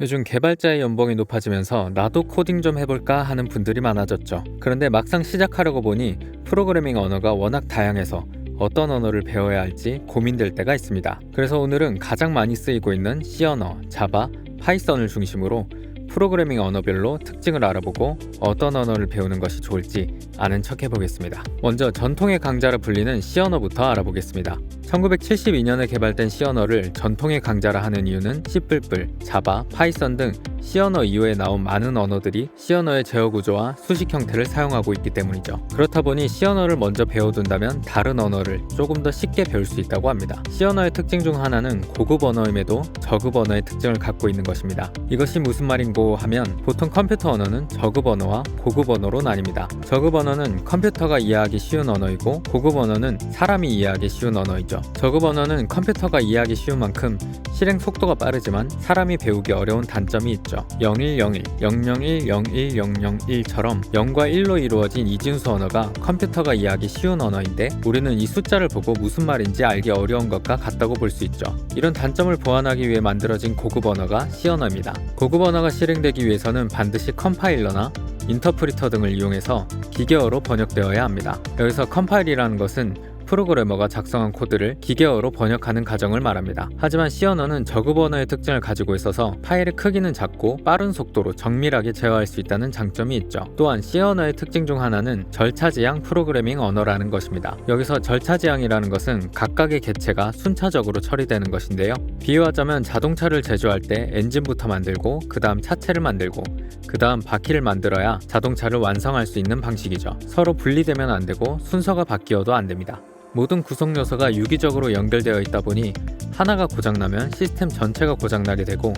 요즘 개발자의 연봉이 높아지면서 나도 코딩 좀 해볼까 하는 분들이 많아졌죠. 그런데 막상 시작하려고 보니 프로그래밍 언어가 워낙 다양해서 어떤 언어를 배워야 할지 고민될 때가 있습니다. 그래서 오늘은 가장 많이 쓰이고 있는 C 언어, 자바, 파이썬을 중심으로 프로그래밍 언어별로 특징을 알아보고 어떤 언어를 배우는 것이 좋을지 아는 척 해보겠습니다. 먼저 전통의 강자라 불리는 C 언어부터 알아보겠습니다. 1972년에 개발된 C 언어를 전통의 강자라 하는 이유는 C++, 자바, 파이썬 등 C 언어 이후에 나온 많은 언어들이 C 언어의 제어 구조와 수식 형태를 사용하고 있기 때문이죠. 그렇다 보니 C 언어를 먼저 배워둔다면 다른 언어를 조금 더 쉽게 배울 수 있다고 합니다. C 언어의 특징 중 하나는 고급 언어임에도 저급 언어의 특징을 갖고 있는 것입니다. 이것이 무슨 말인고 하면 보통 컴퓨터 언어는 저급 언어와 고급 언어로 나뉩니다. 저급 언어는 컴퓨터가 이해하기 쉬운 언어이고 고급 언어는 사람이 이해하기 쉬운 언어이죠. 저급 언어는 컴퓨터가 이해하기 쉬운 만큼 실행 속도가 빠르지만 사람이 배우기 어려운 단점이 있죠. 0101, 001, 01001처럼 0과 1로 이루어진 이진수 언어가 컴퓨터가 이해하기 쉬운 언어인데 우리는 이 숫자를 보고 무슨 말인지 알기 어려운 것과 같다고 볼 수 있죠. 이런 단점을 보완하기 위해 만들어진 고급 언어가 C 언어입니다. 고급 언어가 실행되기 위해서는 반드시 컴파일러나 인터프리터 등을 이용해서 기계어로 번역되어야 합니다. 여기서 컴파일이라는 것은 프로그래머가 작성한 코드를 기계어로 번역하는 과정을 말합니다. 하지만 C 언어는 저급 언어의 특징을 가지고 있어서 파일의 크기는 작고 빠른 속도로 정밀하게 제어할 수 있다는 장점이 있죠. 또한 C 언어의 특징 중 하나는 절차지향 프로그래밍 언어라는 것입니다. 여기서 절차지향이라는 것은 각각의 객체가 순차적으로 처리되는 것인데요. 비유하자면 자동차를 제조할 때 엔진부터 만들고 그 다음 차체를 만들고 그 다음 바퀴를 만들어야 자동차를 완성할 수 있는 방식이죠. 서로 분리되면 안 되고 순서가 바뀌어도 안 됩니다. 모든 구성 요소가 유기적으로 연결되어 있다 보니 하나가 고장나면 시스템 전체가 고장나게 되고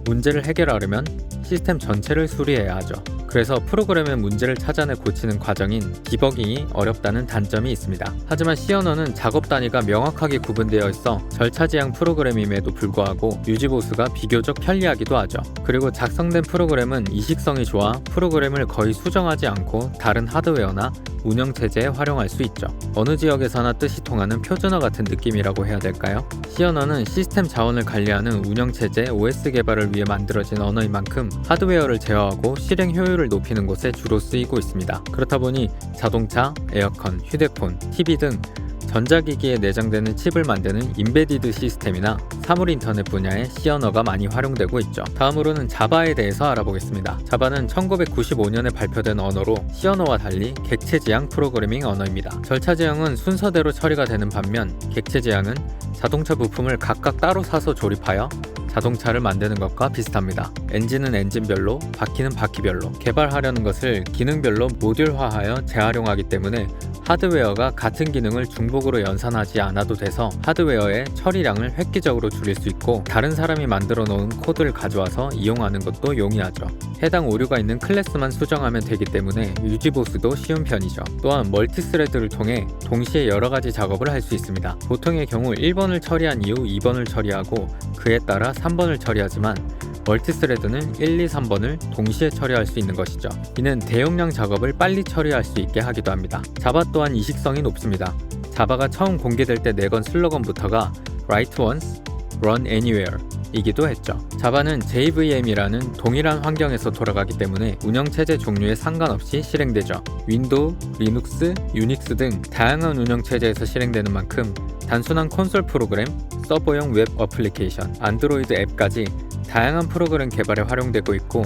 문제를 해결하려면 시스템 전체를 수리해야 하죠. 그래서 프로그램의 문제를 찾아내 고치는 과정인 디버깅이 어렵다는 단점이 있습니다. 하지만 C 언어는 작업 단위가 명확하게 구분되어 있어 절차지향 프로그램임에도 불구하고 유지보수가 비교적 편리하기도 하죠. 그리고 작성된 프로그램은 이식성이 좋아 프로그램을 거의 수정하지 않고 다른 하드웨어나 운영체제에 활용할 수 있죠. 어느 지역에서나 뜻이 통하는 표준어 같은 느낌이라고 해야 될까요? C 언어는 시스템 자원을 관리하는 운영체제 OS 개발을 위해 만들어진 언어인 만큼 하드웨어를 제어하고 실행 효율을 높이는 곳에 주로 쓰이고 있습니다. 그렇다 보니 자동차, 에어컨, 휴대폰, TV 등 전자기기에 내장되는 칩을 만드는 임베디드 시스템이나 사물 인터넷 분야에 C 언어가 많이 활용되고 있죠. 다음으로는 자바에 대해서 알아보겠습니다. 자바는 1995년에 발표된 언어로 C 언어와 달리 객체지향 프로그래밍 언어입니다. 절차지향은 순서대로 처리가 되는 반면 객체지향은 자동차 부품을 각각 따로 사서 조립하여 자동차를 만드는 것과 비슷합니다. 엔진은 엔진별로, 바퀴는 바퀴별로 개발하려는 것을 기능별로 모듈화하여 재활용하기 때문에 하드웨어가 같은 기능을 중복으로 연산하지 않아도 돼서 하드웨어의 처리량을 획기적으로 줄일 수 있고 다른 사람이 만들어 놓은 코드를 가져와서 이용하는 것도 용이하죠. 해당 오류가 있는 클래스만 수정하면 되기 때문에 유지보수도 쉬운 편이죠. 또한 멀티스레드를 통해 동시에 여러 가지 작업을 할 수 있습니다. 보통의 경우 1번을 처리한 이후 2번을 처리하고 그에 따라 3번을 처리하지만 멀티스레드는 1, 2, 3번을 동시에 처리할 수 있는 것이죠. 이는 대용량 작업을 빨리 처리할 수 있게 하기도 합니다. 자바 또한 이식성이 높습니다. 자바가 처음 공개될 때 내건 슬로건부터가 Write once, run anywhere 이기도 했죠. 자바는 JVM이라는 동일한 환경에서 돌아가기 때문에 운영체제 종류에 상관없이 실행되죠. 윈도우, 리눅스, 유닉스 등 다양한 운영체제에서 실행되는 만큼 단순한 콘솔 프로그램, 서버용 웹 어플리케이션, 안드로이드 앱까지 다양한 프로그램 개발에 활용되고 있고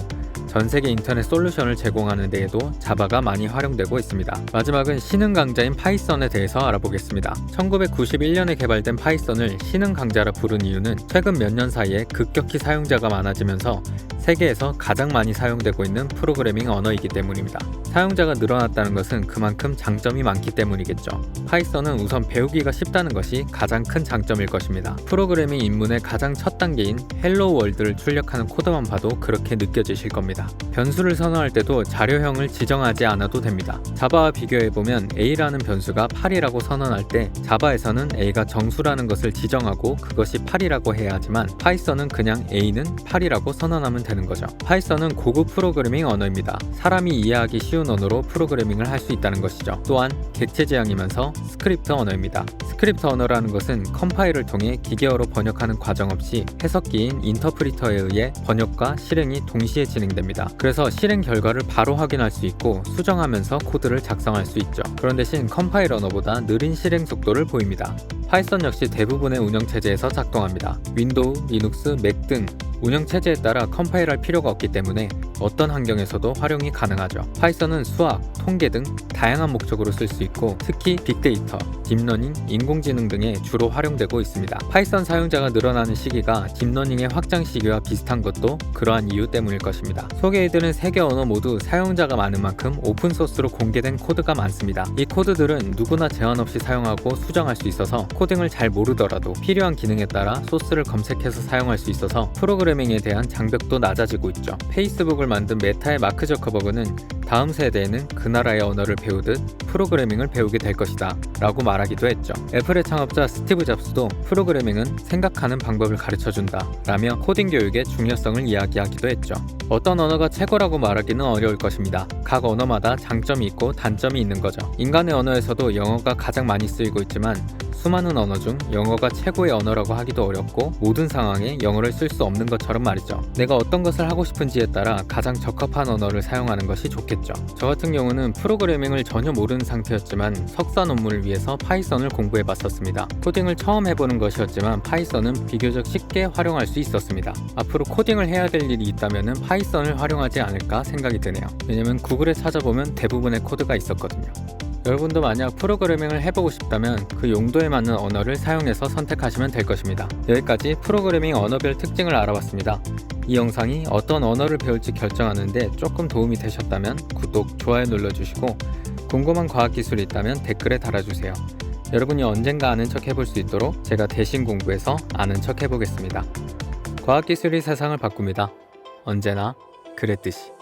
전 세계 인터넷 솔루션을 제공하는 데에도 자바가 많이 활용되고 있습니다. 마지막은 신흥 강자인 파이썬에 대해서 알아보겠습니다. 1991년에 개발된 파이썬을 신흥 강자라 부른 이유는 최근 몇 년 사이에 급격히 사용자가 많아지면서 세계에서 가장 많이 사용되고 있는 프로그래밍 언어이기 때문입니다. 사용자가 늘어났다는 것은 그만큼 장점이 많기 때문이겠죠. 파이썬은 우선 배우기가 쉽다는 것이 가장 큰 장점일 것입니다. 프로그래밍 입문의 가장 첫 단계인 헬로 월드를 출력하는 코드만 봐도 그렇게 느껴지실 겁니다. 변수를 선언할 때도 자료형을 지정하지 않아도 됩니다. 자바와 비교해보면 A라는 변수가 8이라고 선언할 때 자바에서는 A가 정수라는 것을 지정하고 그것이 8이라고 해야 하지만 파이썬은 그냥 A는 8이라고 선언하면 되는 거죠. 파이썬은 고급 프로그래밍 언어입니다. 사람이 이해하기 쉬운 쉬운 언어로 프로그래밍을 할 수 있다는 것이죠. 또한 객체지향이면서 스크립트 언어입니다. 스크립트 언어라는 것은 컴파일을 통해 기계어로 번역하는 과정 없이 해석기인 인터프리터에 의해 번역과 실행이 동시에 진행됩니다. 그래서 실행 결과를 바로 확인할 수 있고 수정하면서 코드를 작성할 수 있죠. 그런 대신 컴파일 언어보다 느린 실행 속도를 보입니다. 파이썬 역시 대부분의 운영체제에서 작동합니다. 윈도우, 리눅스, 맥 등 운영체제에 따라 컴파일할 필요가 없기 때문에 어떤 환경에서도 활용이 가능하죠. 파이썬은 수학, 통계 등 다양한 목적으로 쓸 수 있고 특히 빅데이터, 딥러닝, 인공지능 등에 주로 활용되고 있습니다. 파이썬 사용자가 늘어나는 시기가 딥러닝의 확장 시기와 비슷한 것도 그러한 이유 때문일 것입니다. 소개해드린 3개 언어 모두 사용자가 많은 만큼 오픈소스로 공개된 코드가 많습니다. 이 코드들은 누구나 제한 없이 사용하고 수정할 수 있어서 코딩을 잘 모르더라도 필요한 기능에 따라 소스를 검색해서 사용할 수 있어서 프로그래밍에 대한 장벽도 낮아지고 있죠. 페이스북을 만든 메타의 마크 저커버그는 다음 세대에는 그 나라의 언어를 배우듯 프로그래밍을 배우게 될 것이다 라고 말하기도 했죠. 애플의 창업자 스티브 잡스도 프로그래밍은 생각하는 방법을 가르쳐준다 라며 코딩 교육의 중요성을 이야기하기도 했죠. 어떤 언어가 최고라고 말하기는 어려울 것입니다. 각 언어마다 장점이 있고 단점이 있는 거죠. 인간의 언어에서도 영어가 가장 많이 쓰이고 있지만 수많은 언어 중 영어가 최고의 언어라고 하기도 어렵고 모든 상황에 영어를 쓸 수 없는 것처럼 말이죠. 내가 어떤 것을 하고 싶은지에 따라 가장 적합한 언어를 사용하는 것이 좋겠죠. 저 같은 경우는 프로그래밍을 전혀 모르는 상태였지만 석사 논문을 위해서 파이썬을 공부해봤었습니다. 코딩을 처음 해보는 것이었지만 파이썬은 비교적 쉽게 활용할 수 있었습니다. 앞으로 코딩을 해야 될 일이 있다면 파이썬을 활용하지 않을까 생각이 드네요. 왜냐면 구글에 찾아보면 대부분의 코드가 있었거든요. 여러분도 만약 프로그래밍을 해보고 싶다면 그 용도에 맞는 언어를 사용해서 선택하시면 될 것입니다. 여기까지 프로그래밍 언어별 특징을 알아봤습니다. 이 영상이 어떤 언어를 배울지 결정하는데 조금 도움이 되셨다면 구독, 좋아요 눌러주시고 궁금한 과학기술이 있다면 댓글에 달아주세요. 여러분이 언젠가 아는 척 해볼 수 있도록 제가 대신 공부해서 아는 척 해보겠습니다. 과학기술이 세상을 바꿉니다. 언제나 그랬듯이.